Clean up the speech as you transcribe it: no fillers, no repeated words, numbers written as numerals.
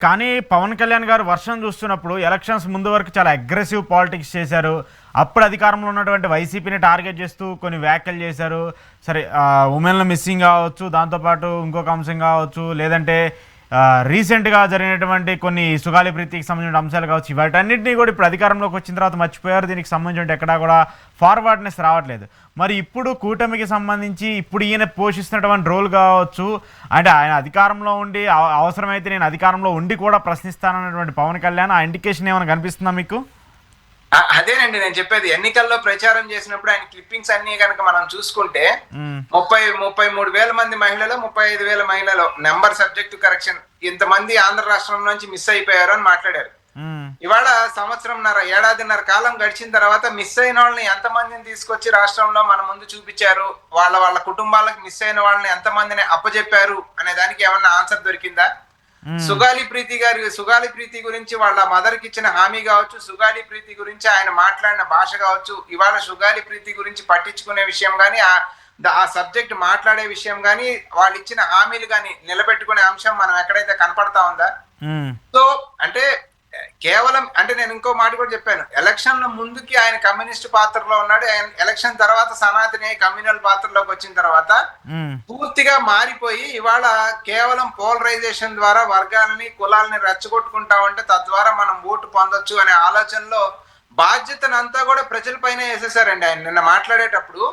కానీ పవన్ కళ్యాణ్ గారు వర్షం చూస్తున్నప్పుడు ఎలక్షన్స్ ముందు వరకు చాలా అగ్రెసివ్ పాలిటిక్స్ చేశారు. అప్పుడు అధికారంలో ఉన్నటువంటి వైసీపీని టార్గెట్ చేస్తూ కొన్ని వ్యాఖ్యలు చేశారు. సరే ఉమెన్ల మిస్సింగ్ కావచ్చు, దాంతోపాటు ఇంకొక అంశం కావచ్చు, లేదంటే రీసెంట్గా జరిగినటువంటి కొన్ని సుగాలి ప్రీతికి సంబంధించిన అంశాలు కావచ్చు, వాటన్నింటినీ కూడా ఇప్పుడు అధికారంలోకి వచ్చిన తర్వాత మర్చిపోయారు. దీనికి సంబంధించి ఎక్కడా కూడా ఫార్వర్డ్నెస్ రావట్లేదు. మరి ఇప్పుడు కూటమికి సంబంధించి ఇప్పుడు ఈయన పోషిస్తున్నటువంటి రోల్ కావచ్చు, అంటే ఆయన అధికారంలో ఉండి అవసరమైతే నేను అధికారంలో ఉండి కూడా ప్రశ్నిస్తానన్నటువంటి పవన్ కళ్యాణ్ ఆ ఇండికేషన్ ఏమైనా కనిపిస్తుందా మీకు? అదేనండి నేను చెప్పేది. ఎన్నికల్లో ప్రచారం చేసినప్పుడు ఆయన క్లిప్పింగ్స్ అన్ని కనుక మనం చూసుకుంటే 33,000 మంది మహిళలు, 35,000 మహిళలు నెంబర్ సబ్జెక్ట్ కరెక్షన్ ఇంతమంది ఆంధ్ర రాష్ట్రం నుంచి మిస్ అయిపోయారు అని మాట్లాడారు. ఇవాళ ఏడాదిన్నర కాలం గడిచిన తర్వాత మిస్ అయిన వాళ్ళని ఎంతమందిని తీసుకొచ్చి రాష్ట్రంలో మన ముందు చూపించారు, వాళ్ళ కుటుంబాలకు మిస్ అయిన వాళ్ళని ఎంతమందిని అప్పచెప్పారు అనే దానికి ఏమన్నా ఆన్సర్ దొరికిందా? సుగాలి ప్రీతి గురించి వాళ్ళ మదర్ కి ఇచ్చిన హామీ కావచ్చు, సుగాలి ప్రీతి గురించి ఆయన మాట్లాడిన భాష కావచ్చు, ఇవాళ సుగాలి ప్రీతి గురించి పట్టించుకునే విషయం గానీ, ఆ సబ్జెక్ట్ మాట్లాడే విషయం గానీ, వాళ్ళు ఇచ్చిన హామీలు గానీ నిలబెట్టుకునే అంశం మనం ఎక్కడైతే కనపడతా ఉందా? సో అంటే కేవలం అంటే నేను ఇంకో మాట కూడా చెప్పాను, ఎలక్షన్ ముందుకి ఆయన కమ్యూనిస్ట్ పాత్రలో ఉన్నాడు, ఎలక్షన్ తర్వాత సనాతని కమ్యూనల్ పాత్రలోకి వచ్చిన తర్వాత పూర్తిగా మారిపోయి ఇవాళ కేవలం పోలరైజేషన్ ద్వారా వర్గాలని కులాలని రెచ్చగొట్టుకుంటా ఉంటే తద్వారా మనం ఓటు పొందొచ్చు అనే ఆలోచనలో బాధ్యతనంతా కూడా ప్రజలపైనే వేసేసారండి ఆయన నిన్న మాట్లాడేటప్పుడు.